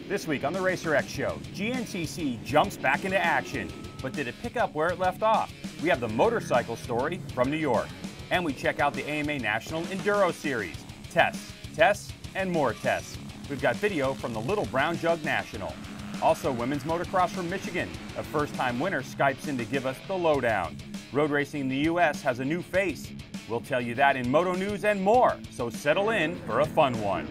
This week on the RacerX Show, GNCC jumps back into action, but did it pick up where it left off? We have the motorcycle story from New York, and we check out the AMA National Enduro Series. Tests, tests, and more tests. We've got video from the Little Brown Jug National. Also, women's motocross from Michigan. A first-time winner Skypes in to give us the lowdown. Road racing in the U.S. has a new face. We'll tell you that in Moto News and more, so settle in for a fun one.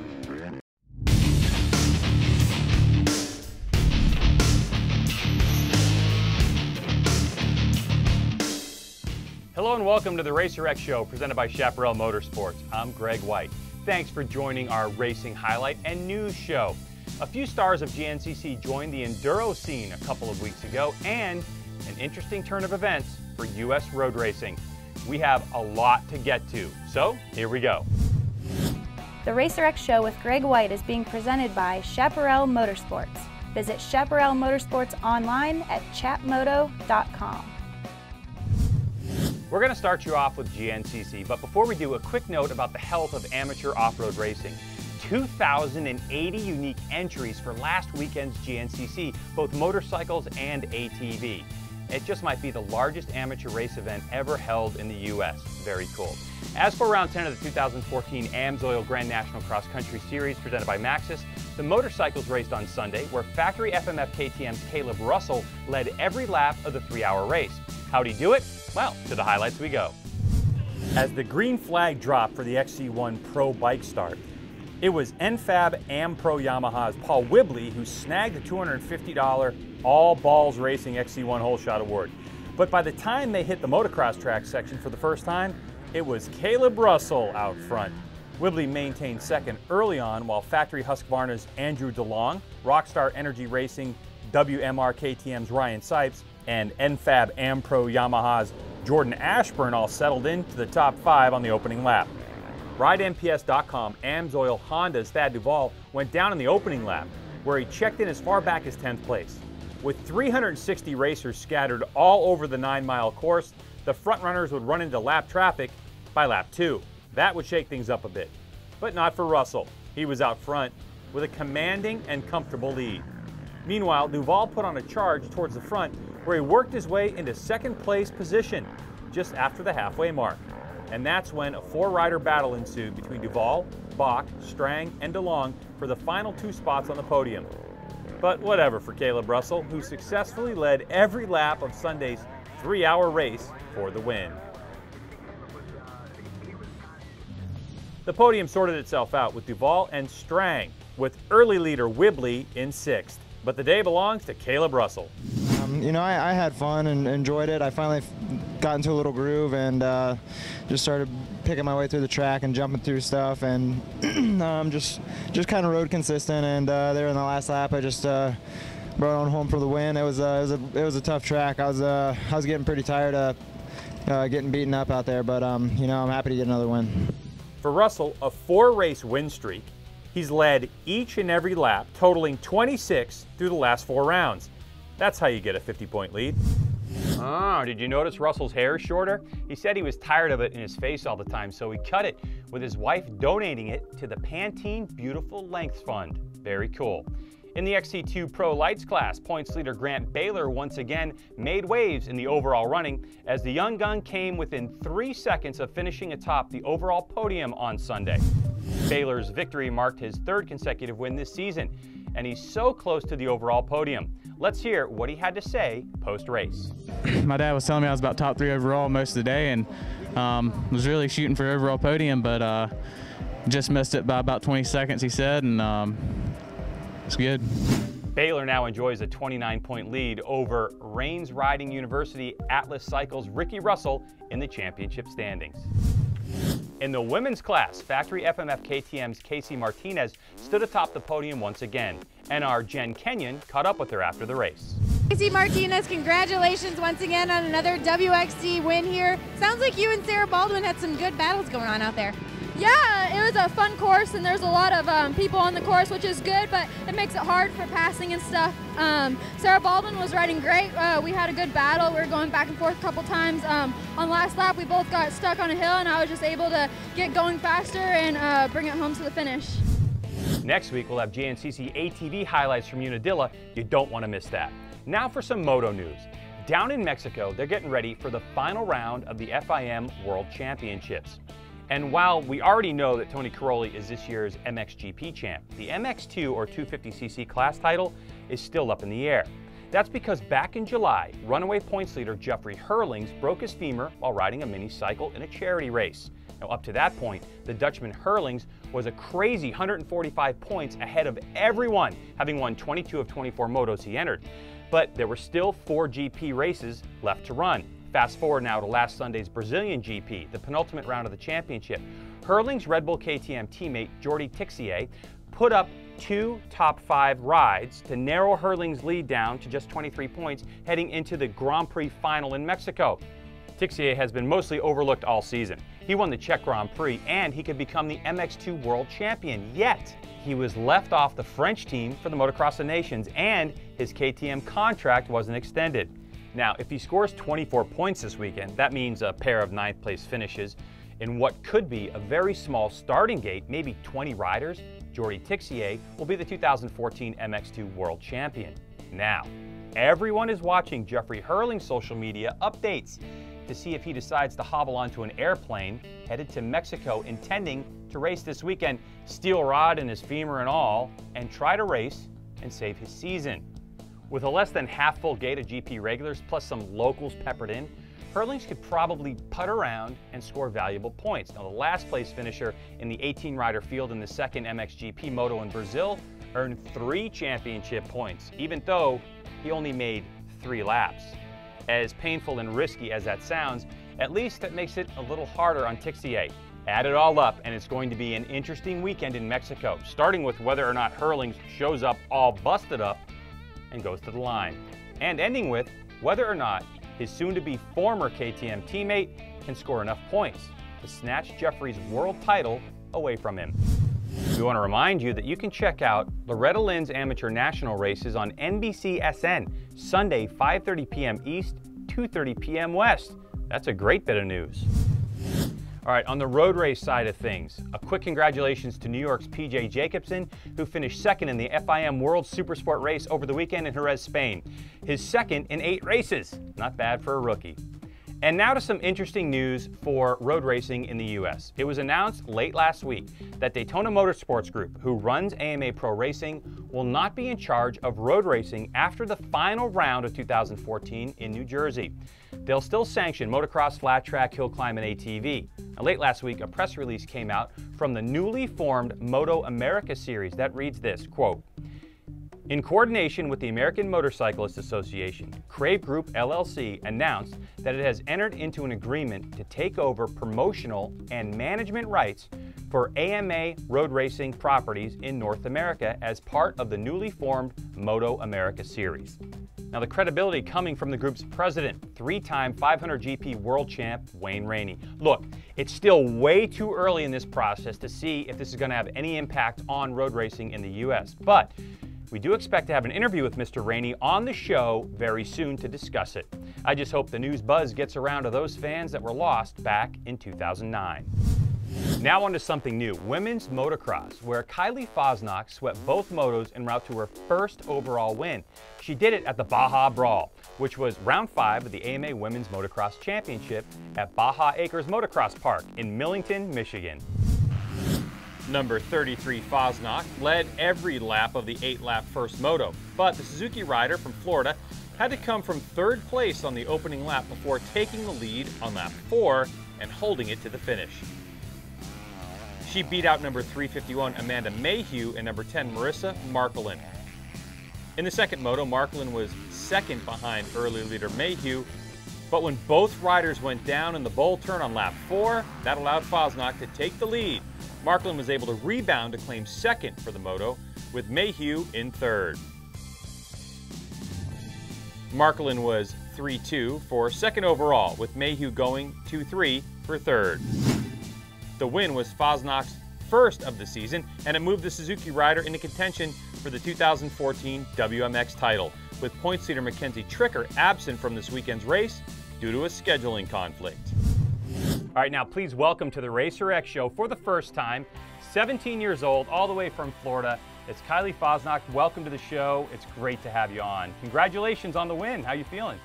Hello and welcome to the RacerX Show presented by Chaparral Motorsports. I'm Greg White. Thanks for joining our racing highlight and news show. A few stars of GNCC joined the Enduro scene a couple of weeks ago, and an interesting turn of events for U.S. road racing. We have a lot to get to, so here we go. The RacerX Show with Greg White is being presented by Chaparral Motorsports. Visit Chaparral Motorsports online at chatmoto.com. We're going to start you off with GNCC, but before we do, a quick note about the health of amateur off-road racing. 2,080 unique entries for last weekend's GNCC, both motorcycles and ATV. It just might be the largest amateur race event ever held in the U.S. Very cool. As for round 10 of the 2014 AMSOIL Grand National Cross Country Series presented by Maxxis, the motorcycles raced on Sunday, where factory FMF KTM's Caleb Russell led every lap of the 3-hour race. How'd he do it? Well, to the highlights we go. As the green flag dropped for the XC1 Pro bike start, it was NFAB Am Pro Yamaha's Paul Whibley who snagged the $250 All Balls Racing XC1 Whole Shot Award. But by the time they hit the motocross track section for the first time, it was Caleb Russell out front. Whibley maintained second early on, while factory Husqvarna's Andrew DeLong, Rockstar Energy Racing WMR KTM's Ryan Sipes, and NFAB Am Pro Yamaha's Jordan Ashburn all settled into the top 5 on the opening lap. RideNPS.com AMSOIL Honda's Thad Duvall went down in the opening lap, where he checked in as far back as 10th place. With 360 racers scattered all over the 9-mile course, the front runners would run into lap traffic by lap 2. That would shake things up a bit. But not for Russell. He was out front with a commanding and comfortable lead. Meanwhile, Duvall put on a charge towards the front, where he worked his way into second place position just after the halfway mark. And that's when a 4-rider battle ensued between Duvall, Bach, Strang, and DeLong for the final 2 spots on the podium. But whatever for Caleb Russell, who successfully led every lap of Sunday's 3-hour race for the win. The podium sorted itself out with Duvall and Strang, with early leader Whibley in 6th. But the day belongs to Caleb Russell. You know, I had fun and enjoyed it. I finally got into a little groove and just started picking my way through the track and jumping through stuff, and just kind of rode consistent. And there in the last lap, I just brought on home for the win. It was a tough track. I was getting pretty tired of getting beaten up out there, but you know, I'm happy to get another win. For Russell, a 4-race win streak. He's led each and every lap, totaling 26 through the last 4 rounds. That's how you get a 50-point lead. Oh, did you notice Russell's hair is shorter? He said he was tired of it in his face all the time, so he cut it, with his wife donating it to the Pantene Beautiful Lengths Fund. Very cool. In the XC2 Pro Lights class, points leader Grant Baylor once again made waves in the overall running, as the young gun came within 3 seconds of finishing atop the overall podium on Sunday. Baylor's victory marked his 3rd consecutive win this season, and he's so close to the overall podium. Let's hear what he had to say post-race. My dad was telling me I was about top 3 overall most of the day, and was really shooting for overall podium, but just missed it by about 20 seconds, he said, and it's good. Baylor now enjoys a 29-point lead over Rains Riding University Atlas Cycles' Ricky Russell in the championship standings. In the women's class, factory FMF KTM's Casey Martinez stood atop the podium once again, and our Jen Kenyon caught up with her after the race. Casey Martinez, congratulations once again on another WXC win here. Sounds like you and Sarah Baldwin had some good battles going on out there. Yeah, it was a fun course, and there's a lot of people on the course, which is good, but it makes it hard for passing and stuff. Sarah Baldwin was riding great. We had a good battle. We were going back and forth a couple times. On last lap, we both got stuck on a hill, and I was just able to get going faster and bring it home to the finish. Next week, we'll have GNCC ATV highlights from Unadilla. You don't want to miss that. Now for some moto news. Down in Mexico, they're getting ready for the final round of the FIM World Championships. And while we already know that Tony Caroli is this year's MXGP champ, the MX2 or 250cc class title is still up in the air. That's because back in July, runaway points leader Jeffrey Herlings broke his femur while riding a mini cycle in a charity race. Now, up to that point, the Dutchman Herlings was a crazy 145 points ahead of everyone, having won 22 of 24 motos he entered. But there were still 4 GP races left to run. Fast forward now to last Sunday's Brazilian GP, the penultimate round of the championship. Herlings' Red Bull KTM teammate Jordi Tixier put up 2 top 5 rides to narrow Herlings' lead down to just 23 points heading into the Grand Prix final in Mexico. Tixier has been mostly overlooked all season. He won the Czech Grand Prix and he could become the MX2 world champion, yet he was left off the French team for the Motocross of Nations and his KTM contract wasn't extended. Now, if he scores 24 points this weekend, that means a pair of 9th place finishes in what could be a very small starting gate, maybe 20 riders. Jordi Tixier will be the 2014 MX2 world champion. Now, everyone is watching Jeffrey Herlings' social media updates to see if he decides to hobble onto an airplane headed to Mexico intending to race this weekend, steel rod in his femur and all, and try to race and save his season. With a less than half full gate of GP regulars plus some locals peppered in, Herlings could probably putt around and score valuable points. Now, the last place finisher in the 18-rider field in the second MXGP Moto in Brazil earned 3 championship points, even though he only made 3 laps. As painful and risky as that sounds, at least that makes it a little harder on Tixier. Add it all up, and it's going to be an interesting weekend in Mexico, starting with whether or not Herlings shows up all busted up and goes to the line, and ending with whether or not his soon-to-be former KTM teammate can score enough points to snatch Jeffrey's world title away from him. We want to remind you that you can check out Loretta Lynn's amateur national races on NBCSN, Sunday 5:30 p.m. East, 2:30 p.m. West. That's a great bit of news. All right, on the road race side of things, a quick congratulations to New York's PJ Jacobsen, who finished second in the FIM World Supersport race over the weekend in Jerez, Spain. His second in 8 races. Not bad for a rookie. And now to some interesting news for road racing in the U.S. It was announced late last week that Daytona Motorsports Group, who runs AMA Pro Racing, will not be in charge of road racing after the final round of 2014 in New Jersey. They'll still sanction motocross, flat track, hill climb, and ATV. Now, late last week, a press release came out from the newly formed Moto America series that reads this, quote, "In coordination with the American Motorcyclists Association, Crave Group LLC announced that it has entered into an agreement to take over promotional and management rights for AMA road racing properties in North America as part of the newly formed Moto America series." Now, the credibility coming from the group's president, 3-time 500 GP world champ Wayne Rainey. Look, it's still way too early in this process to see if this is going to have any impact on road racing in the U.S., but we do expect to have an interview with Mr. Rainey on the show very soon to discuss it. I just hope the news buzz gets around to those fans that were lost back in 2009. Now on to something new, women's motocross, where Kylie Fosnock swept both motos en route to her first overall win. She did it at the Baja Brawl, which was round 5 of the AMA Women's Motocross Championship at Baja Acres Motocross Park in Millington, Michigan. Number 33 Fosnock led every lap of the 8-lap first moto, but the Suzuki rider from Florida had to come from 3rd place on the opening lap before taking the lead on lap 4 and holding it to the finish. She beat out number 351 Amanda Mayhew and number 10 Marissa Markelin. In the second moto, Markelin was second behind early leader Mayhew, but when both riders went down in the bowl turn on lap 4, that allowed Fosnock to take the lead. Markelin was able to rebound to claim second for the moto, with Mayhew in 3rd. Markelin was 3-2 for second overall, with Mayhew going 2-3 for 3rd. The win was Fosnock's first of the season, and it moved the Suzuki rider into contention for the 2014 WMX title, with points leader Mackenzie Tricker absent from this weekend's race due to a scheduling conflict. All right, now please welcome to the Racer X Show for the first time, 17 years old, all the way from Florida. It's Kylie Fosnock. Welcome to the show. It's great to have you on. Congratulations on the win. How you feeling?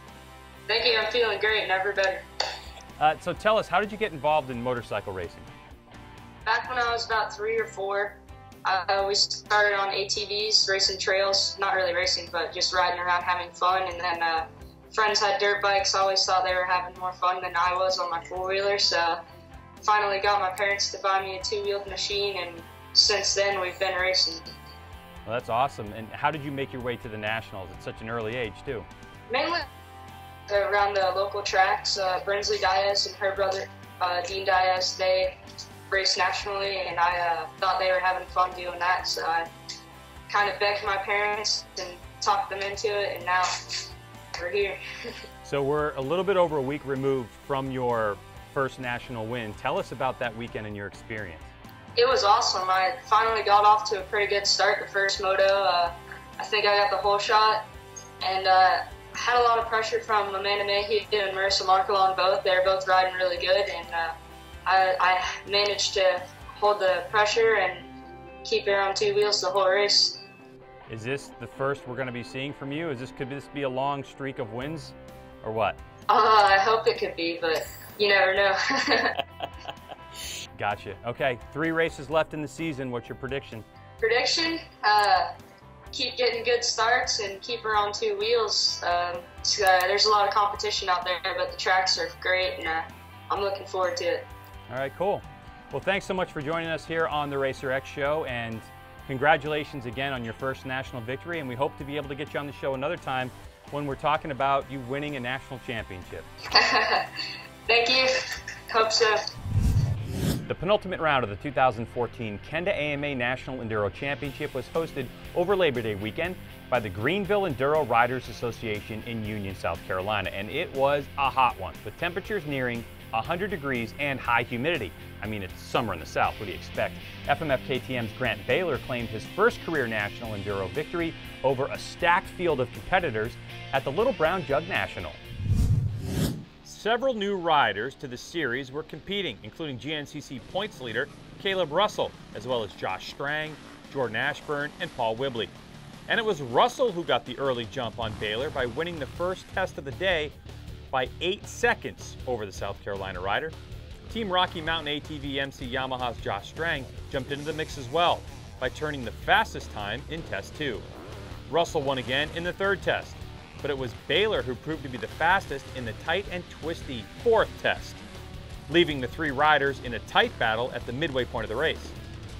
Thank you. I'm feeling great. Never better. So tell us, how did you get involved in motorcycle racing? Back when I was about 3 or 4, we started on ATVs, racing trails. Not really racing, but just riding around having fun. And then friends had dirt bikes. I always thought they were having more fun than I was on my four-wheeler. So finally got my parents to buy me a two-wheeled machine, and since then we've been racing. Well, that's awesome. And how did you make your way to the Nationals at such an early age, too? Mainly around the local tracks. Brinsley Diaz and her brother, Dean Diaz, they race nationally, and I thought they were having fun doing that, so I kind of begged my parents and talked them into it, and now we're here. So we're a little bit over a week removed from your first national win. Tell us about that weekend and your experience. It was awesome. I finally got off to a pretty good start the first moto. I think I got the whole shot, and had a lot of pressure from Amanda Mayhew and Marissa Markle on both. They were both riding really good, and I managed to hold the pressure and keep it on two wheels the whole race. Is this the first we're going to be seeing from you? Could this be a long streak of wins, or what? I hope it could be, but you never know. Gotcha. Okay, 3 races left in the season. What's your prediction? Prediction? Keep getting good starts and keep her on two wheels. There's a lot of competition out there, but the tracks are great, and I'm looking forward to it. All right, cool. Well, thanks so much for joining us here on the Racer X Show, and congratulations again on your first national victory, and we hope to be able to get you on the show another time when we're talking about you winning a national championship. Thank you. Hope so. The penultimate round of the 2014 Kenda AMA National Enduro Championship was hosted over Labor Day weekend by the Greenville Enduro Riders Association in Union, South Carolina, and it was a hot one with temperatures nearing 100 degrees and high humidity. I mean, it's summer in the South. What do you expect? FMF KTM's Grant Baylor claimed his first career national enduro victory over a stacked field of competitors at the Little Brown Jug National. Several new riders to the series were competing, including GNCC points leader Caleb Russell, as well as Josh Strang, Jordan Ashburn, and Paul Whibley. And it was Russell who got the early jump on Baylor by winning the first test of the day by 8 seconds over the South Carolina rider. Team Rocky Mountain ATV MC Yamaha's Josh Strang jumped into the mix as well by turning the fastest time in test 2. Russell won again in the third test, but it was Baylor who proved to be the fastest in the tight and twisty fourth test, leaving the 3 riders in a tight battle at the midway point of the race.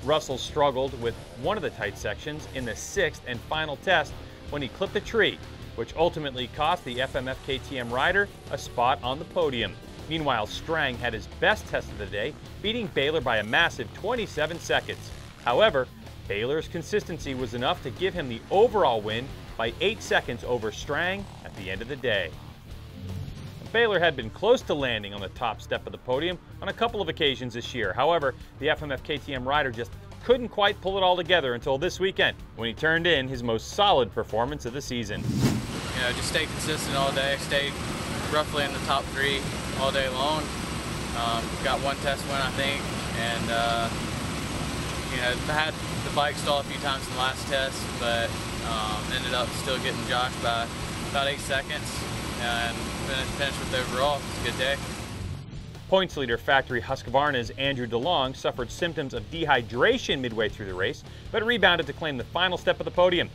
Russell struggled with one of the tight sections in the 6th and final test when he clipped a tree, which ultimately cost the FMF KTM rider a spot on the podium. Meanwhile, Strang had his best test of the day, beating Baylor by a massive 27 seconds. However, Baylor's consistency was enough to give him the overall win by 8 seconds over Strang at the end of the day. Baylor had been close to landing on the top step of the podium on a couple of occasions this year. However, the FMF KTM rider just couldn't quite pull it all together until this weekend, when he turned in his most solid performance of the season. You know, just stay consistent all day, stay roughly in the top 3 all day long. Got one test win, I think, and you know, had the bike stall a few times in the last test, but ended up still getting Josh by about 8 seconds and finished with the overall. It's a good day. Points leader Factory Husqvarna's Andrew DeLong suffered symptoms of dehydration midway through the race, but rebounded to claim the final step of the podium.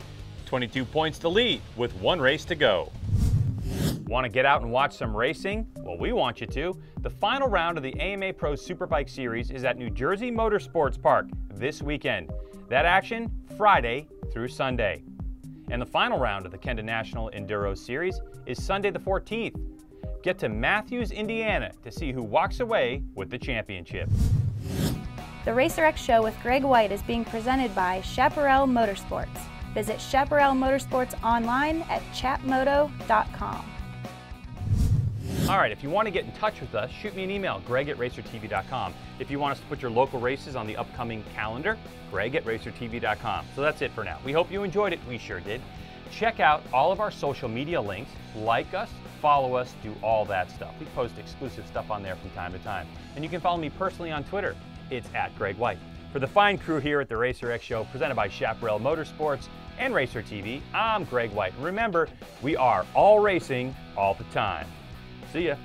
22 points to lead with 1 race to go. Want to get out and watch some racing? Well, we want you to. The final round of the AMA Pro Superbike Series is at New Jersey Motorsports Park this weekend. That action, Friday through Sunday. And the final round of the Kenda National Enduro Series is Sunday the 14th. Get to Matthews, Indiana to see who walks away with the championship. The Racer X Show with Greg White is being presented by Chaparral Motorsports. Visit Chaparral Motorsports online at chatmoto.com. All right, if you want to get in touch with us, shoot me an email, greg@racertv.com. If you want us to put your local races on the upcoming calendar, greg@racertv.com. So that's it for now. We hope you enjoyed it. We sure did. Check out all of our social media links, like us, follow us, do all that stuff. We post exclusive stuff on there from time to time. And you can follow me personally on Twitter. It's @GregWhite. For the fine crew here at the RacerX Show, presented by Chaparral Motorsports and RacerTV, I'm Greg White. And remember, we are all racing all the time. See ya.